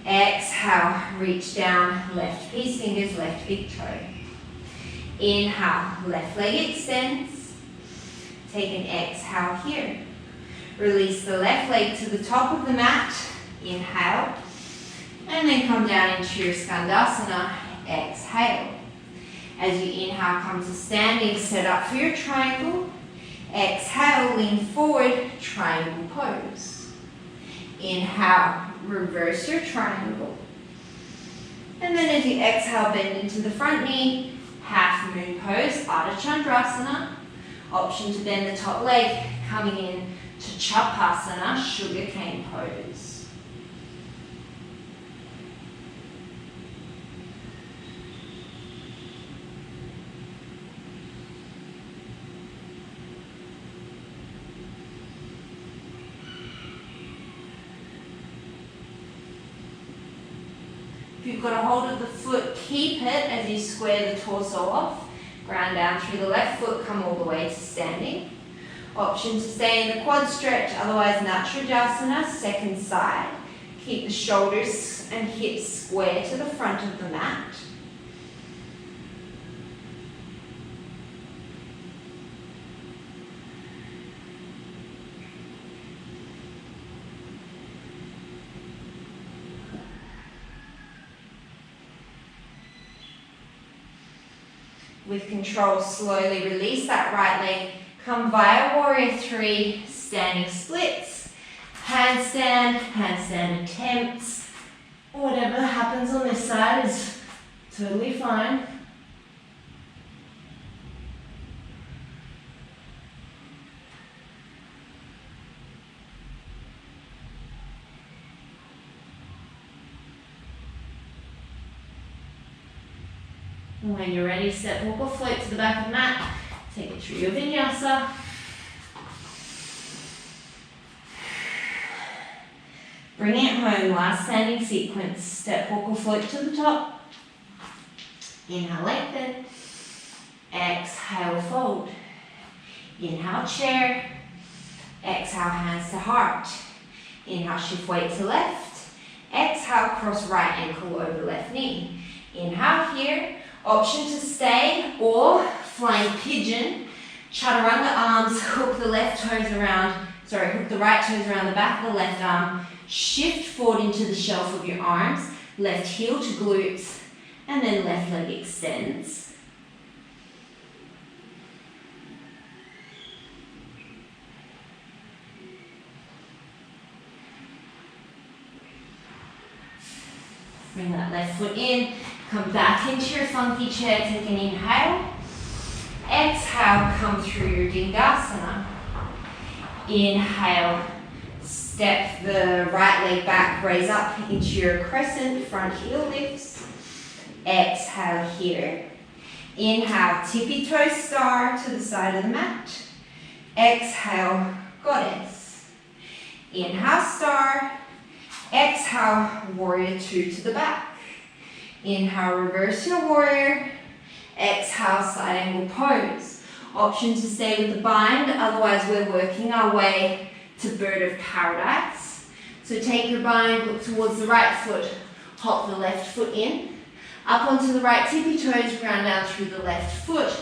Exhale, reach down, left peace fingers, left big toe. Inhale, left leg extends. Take an exhale here. Release the left leg to the top of the mat. Inhale. And then come down into your Skandasana. Exhale. As you inhale, come to standing, set up for your triangle. Exhale, lean forward, triangle pose. Inhale, reverse your triangle. And then as you exhale, bend into the front knee, half moon pose, Ardha Chandrasana. Option to bend the top leg, coming in to Chapasana, sugar cane pose. If you've got a hold of the foot, keep it as you square the torso off. Ground down through the left foot, come all the way to standing. Option to stay in the quad stretch, otherwise Natrajasana, second side. Keep the shoulders and hips square to the front of the mat. With control, slowly release that right leg. Come via warrior three, standing splits, handstand, handstand attempts. Whatever happens on this side is totally fine. And when you're ready, step, walk or float to the back of the mat. Take it through your vinyasa. Bring it home, last standing sequence. Step, walk or float to the top. Inhale, lengthen. Exhale, fold. Inhale, chair. Exhale, hands to heart. Inhale, shift weight to left. Exhale, cross right ankle over left knee. Inhale here. Option to stay or flying pigeon. Chaturanga arms, hook the right toes around the back of the left arm. Shift forward into the shelf of your arms. Left heel to glutes. And then left leg extends. Bring that left foot in. Come back into your funky chair. Take an inhale. Exhale, come through your Dingasana. Inhale, step the right leg back, raise up into your crescent, front heel lifts. Exhale here. Inhale, tippy toe star to the side of the mat. Exhale, goddess. Inhale, star. Exhale, warrior two to the back. Inhale, reverse your warrior. Exhale, side angle pose. Option to stay with the bind, otherwise we're working our way to bird of paradise. So take your bind, look towards the right foot, hop the left foot in. Up onto the right tippy toes, ground down through the left foot.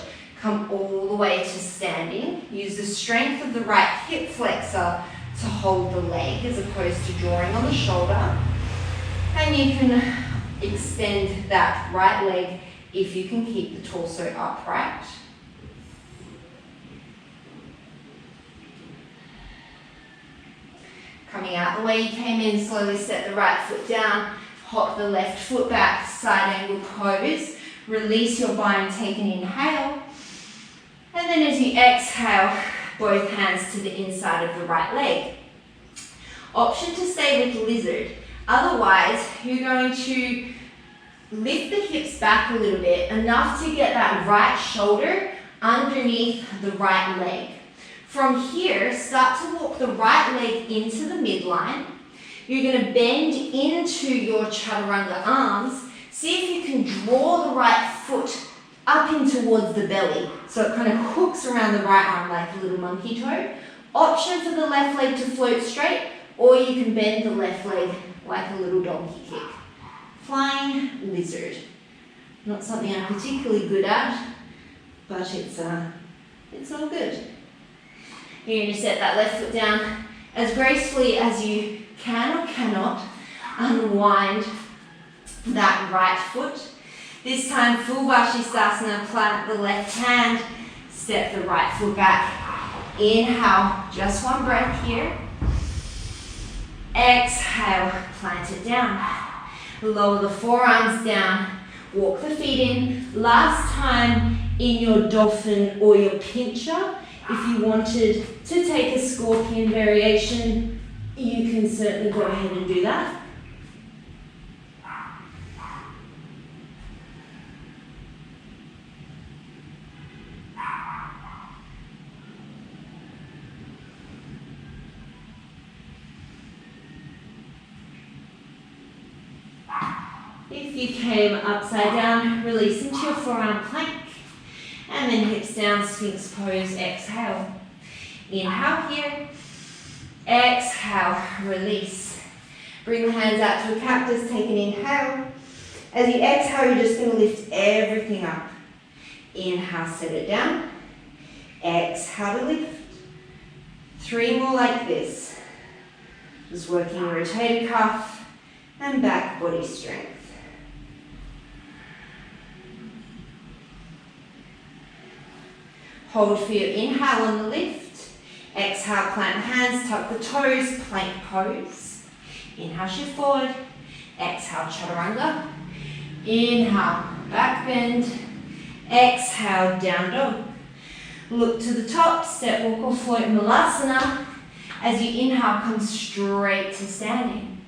Come all the way to standing. Use the strength of the right hip flexor to hold the leg as opposed to drawing on the shoulder. And you can extend that right leg if you can keep the torso upright. Coming out the way you came in, slowly step the right foot down, hop the left foot back, side angle pose. Release your bind, take an inhale. And then as you exhale, both hands to the inside of the right leg. Option to stay with lizard. Otherwise, you're going to lift the hips back a little bit, enough to get that right shoulder underneath the right leg. From here, start to walk the right leg into the midline. You're going to bend into your chaturanga arms. See if you can draw the right foot up in towards the belly. So it kind of hooks around the right arm like a little monkey toe. Option for the left leg to float straight, or you can bend the left leg like a little donkey kick. Flying lizard. Not something I'm particularly good at, but it's all good. You're going to set that left foot down as gracefully as you can or cannot. Unwind that right foot. This time, full Vashisthasana, plant the left hand, step the right foot back. Inhale, just one breath here. Exhale, plant it down. Lower the forearms down, walk the feet in. Last time in your dolphin or your pincher, if you wanted to take a scorpion variation, you can certainly go ahead and do that. If you came upside down, release into your forearm plank. And then hips down, Sphinx Pose, exhale. Inhale here. Exhale, release. Bring the hands out to a cactus, take an inhale. As you exhale, you're just going to lift everything up. Inhale, set it down. Exhale to lift. 3 more like this. Just working your rotator cuff and back body strength. Hold for your inhale on the lift. Exhale, plant the hands, tuck the toes, plank pose. Inhale, shift forward. Exhale, chaturanga. Inhale, back bend. Exhale, down dog. Look to the top, step, walk or float, Malasana. As you inhale, come straight to standing.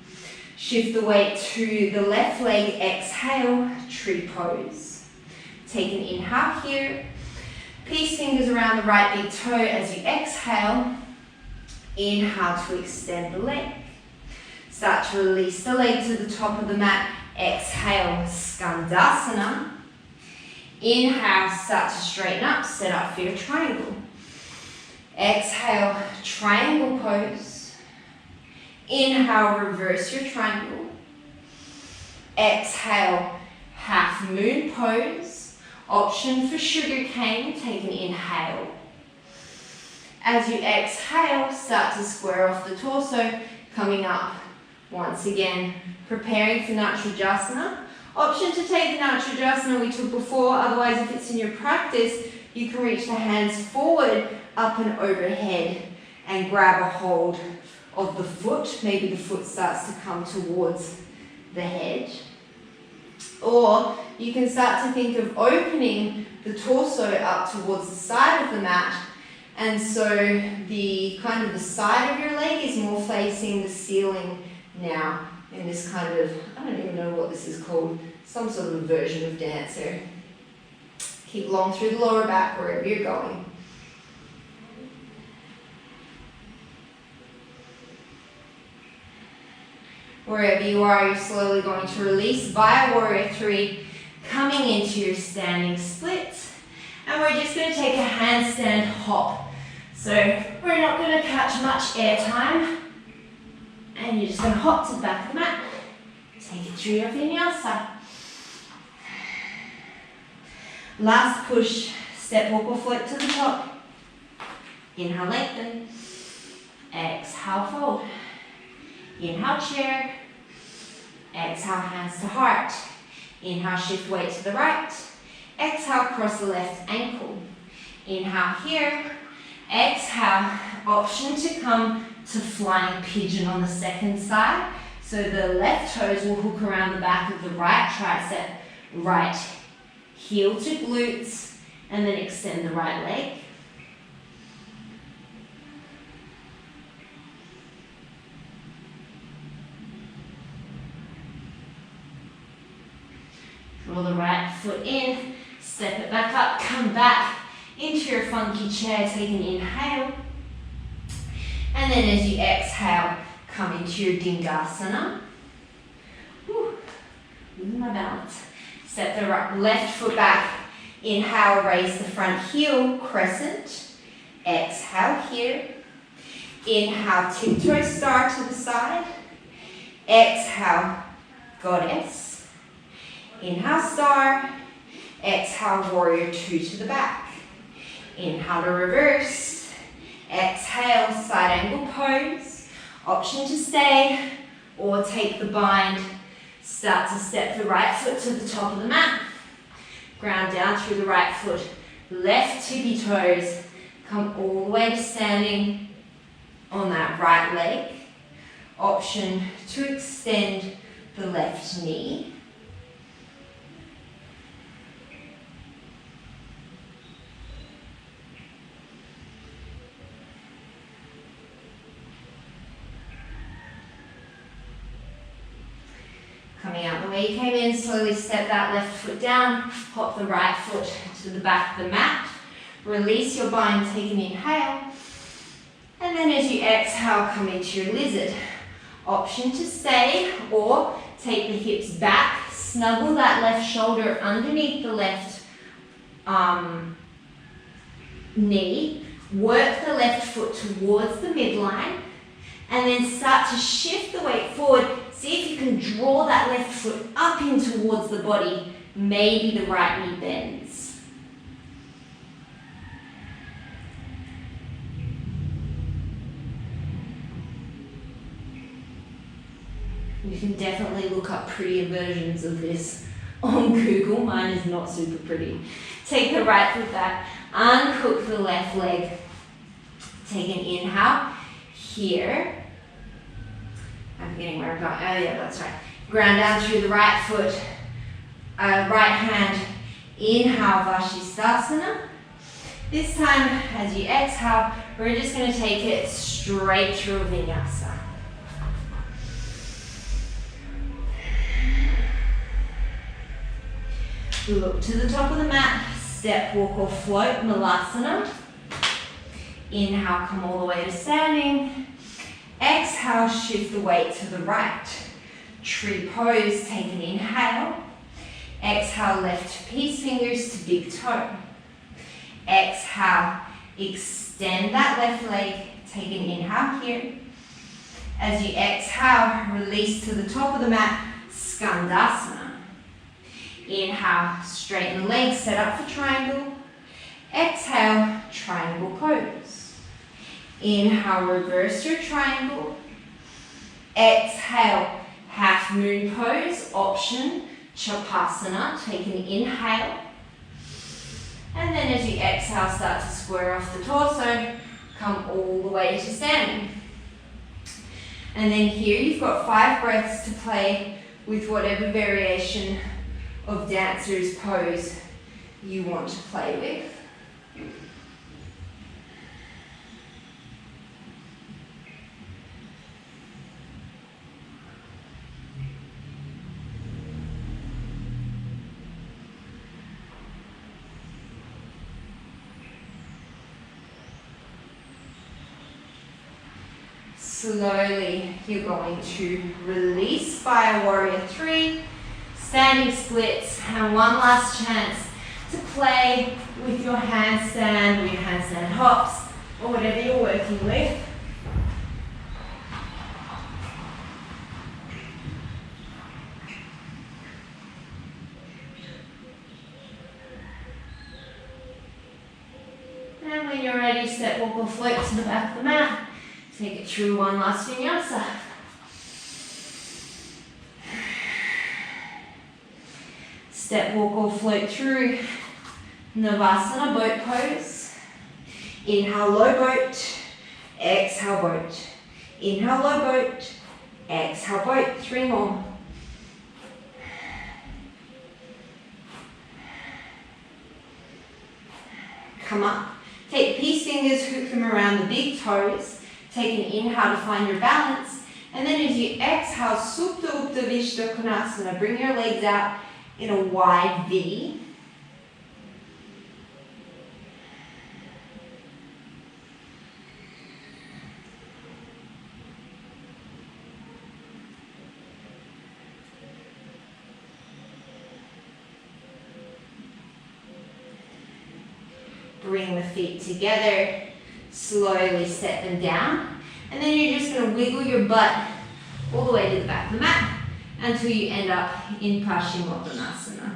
Shift the weight to the left leg, exhale, tree pose. Take an inhale here. Peace fingers around the right big toe as you exhale. Inhale to extend the leg. Start to release the leg to the top of the mat. Exhale, Skandasana. Inhale, start to straighten up, set up for your triangle. Exhale, triangle pose. Inhale, reverse your triangle. Exhale, half moon pose. Option for sugar cane, take an inhale. As you exhale, start to square off the torso, coming up once again, preparing for Chandrasana. Option to take the Chandrasana we took before, otherwise if it's in your practice, you can reach the hands forward, up and overhead, and grab a hold of the foot. Maybe the foot starts to come towards the head. Or you can start to think of opening the torso up towards the side of the mat, and so the kind of the side of your leg is more facing the ceiling now in this kind of, I don't even know what this is called, some sort of version of dancer. Keep long through the lower back wherever you're going. Wherever you are, you're slowly going to release via Warrior 3, coming into your standing split. And we're just going to take a handstand hop. So we're not going to catch much air time. And you're just going to hop to the back of the mat. Take it through your vinyasa. Last push, step, walk or float to the top. Inhale, lengthen. Exhale, fold. Inhale, chair. Exhale, hands to heart. Inhale, shift weight to the right. Exhale, cross the left ankle. Inhale here. Exhale, option to come to flying pigeon on the second side. So the left toes will hook around the back of the right tricep, right heel to glutes, and then extend the right leg. Draw the right foot in, step it back up, come back into your funky chair, take an inhale. And then as you exhale, come into your Dingasana. Losing my balance. Step the left foot back. Inhale, raise the front heel, crescent. Exhale here. Inhale, tiptoe star to the side. Exhale, goddess. Inhale, star. Exhale, warrior 2 to the back. Inhale to reverse. Exhale, side angle pose. Option to stay or take the bind. Start to step the right foot to the top of the mat. Ground down through the right foot. Left tippy toes. Come all the way to standing on that right leg. Option to extend the left knee. Coming out the way you came in, slowly step that left foot down, hop the right foot to the back of the mat, release your bind, take an inhale, and then as you exhale, come into your lizard. Option to stay or take the hips back, snuggle that left shoulder underneath the left knee, work the left foot towards the midline, and then start to shift the weight forward. See if you can draw that left foot up in towards the body. Maybe the right knee bends. You can definitely look up prettier versions of this on Google. Mine is not super pretty. Take the right foot back, Unhook the left leg. Take an inhale here. I'm forgetting where I'm going. Oh yeah, that's right. Ground down through the right foot. Right hand. Inhale, Vashisthasana. This time, as you exhale, we're just going to take it straight through Vinyasa. Look to the top of the mat, step, walk or float, Malasana. Inhale, come all the way to standing. Exhale, shift the weight to the right. Tree pose, take an inhale. Exhale, left peace fingers to big toe. Exhale, extend that left leg, take an inhale here. As you exhale, release to the top of the mat, Skandasana. Inhale, straighten the legs, set up for triangle. Exhale, triangle pose. Inhale, reverse your triangle. Exhale, half moon pose, option, Chapasana. Take an inhale. And then as you exhale, start to square off the torso, come all the way to standing. And then here you've got 5 breaths to play with whatever variation of dancer's pose you want to play with. Slowly, you're going to release Fire Warrior 3, standing splits, and one last chance to play with your handstand or your handstand hops, or whatever you're working with. And when you're ready, step, walk, or float to the back of the mat. Take it through one last vinyasa. Step, walk, or float through Navasana, boat pose. Inhale, low boat. Exhale, boat. Inhale, low boat. Exhale, boat. 3 more. Come up. Take peace fingers, hook them around the big toes. Take an inhale to find your balance. And then as you exhale, Supta Upta Vishta Konasana. Bring your legs out in a wide V. Bring the feet together. Slowly set them down, and then you're just going to wiggle your butt all the way to the back of the mat until you end up in Paschimottanasana.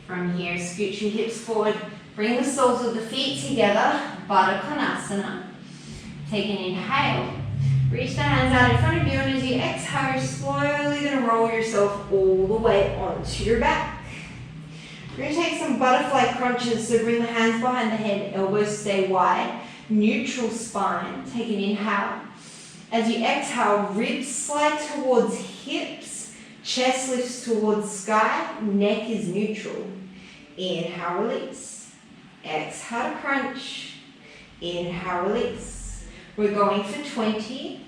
From here, scoot your hips forward, bring the soles of the feet together, Baddha Konasana. Take an inhale, reach the hands out in front of you, and as you exhale, you're slowly going to roll yourself all the way onto your back. We're going to take some butterfly crunches, so bring the hands behind the head, elbows stay wide, neutral spine. Take an inhale. As you exhale, ribs slide towards hips, chest lifts towards sky, neck is neutral. Inhale, release. Exhale, crunch. Inhale, release. We're going for 20.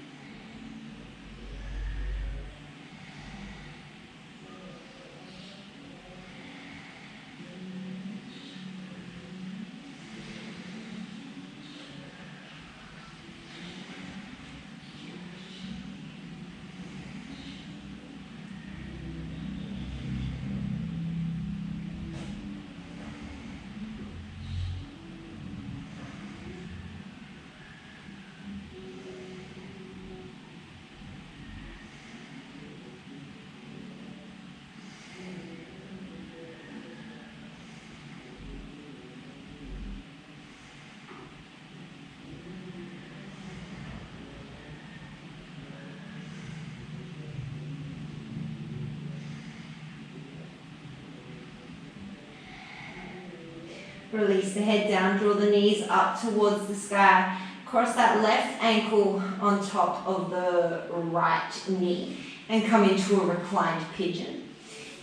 Release the head down, draw the knees up towards the sky. Cross that left ankle on top of the right knee and come into a reclined pigeon.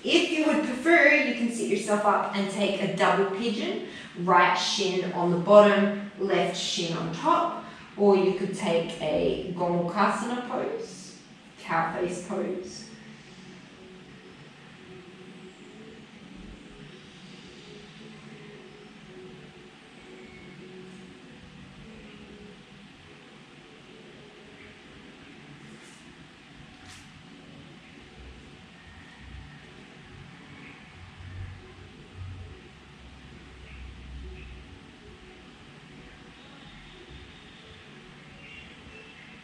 If you would prefer, you can sit yourself up and take a double pigeon, right shin on the bottom, left shin on top, or you could take a Gomukhasana pose, cow face pose.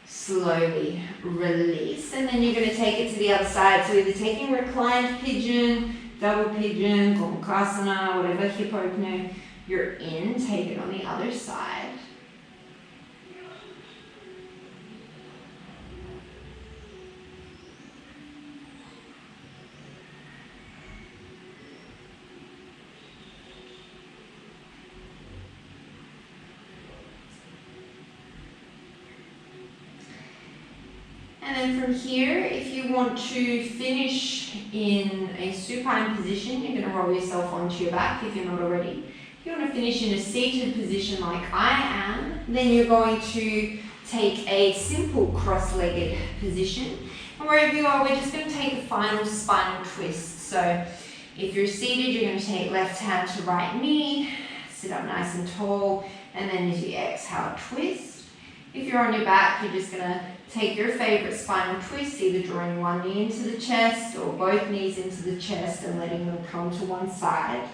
Slowly release, and then you're going to take it to the other side. So either taking reclined pigeon, double pigeon, Gomukhasana, whatever hip opener you're in, take it on the other side. And then from here, if you want to finish in a supine position, you're going to roll yourself onto your back if you're not already. If you want to finish in a seated position like I am, then you're going to take a simple cross-legged position. And wherever you are, we're just going to take a final spinal twist. So if you're seated, you're going to take left hand to right knee, sit up nice and tall, and then as you exhale, twist. If you're on your back, you're just going to take your favorite spinal twist, either drawing one knee into the chest or both knees into the chest and letting them come to one side.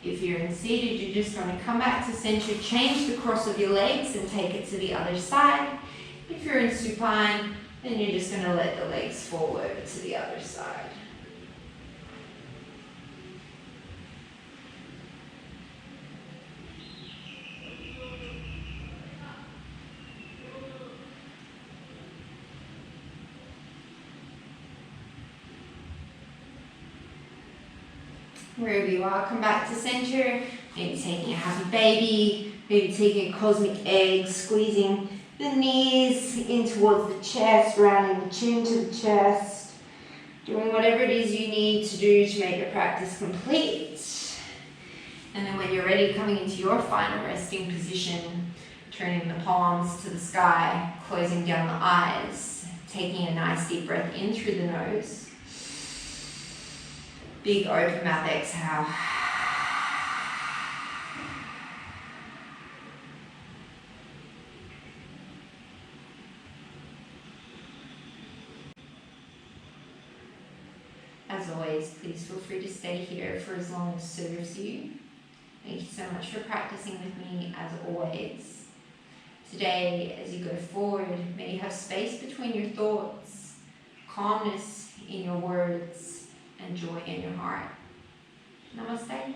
If you're in seated, you're just going to come back to center, change the cross of your legs and take it to the other side. If you're in supine, then you're just going to let the legs fall over to the other side. Wherever you are, come back to center. Maybe taking a happy baby, maybe taking a cosmic egg, squeezing the knees in towards the chest, rounding the chin to the chest, doing whatever it is you need to do to make your practice complete. And then when you're ready, coming into your final resting position, turning the palms to the sky, closing down the eyes, taking a nice deep breath in through the nose. Big open mouth exhale. As always, please feel free to stay here for as long as serves you. Thank you so much for practicing with me as always. Today, as you go forward, may you have space between your thoughts, calmness in your words, and joy in your heart. Namaste.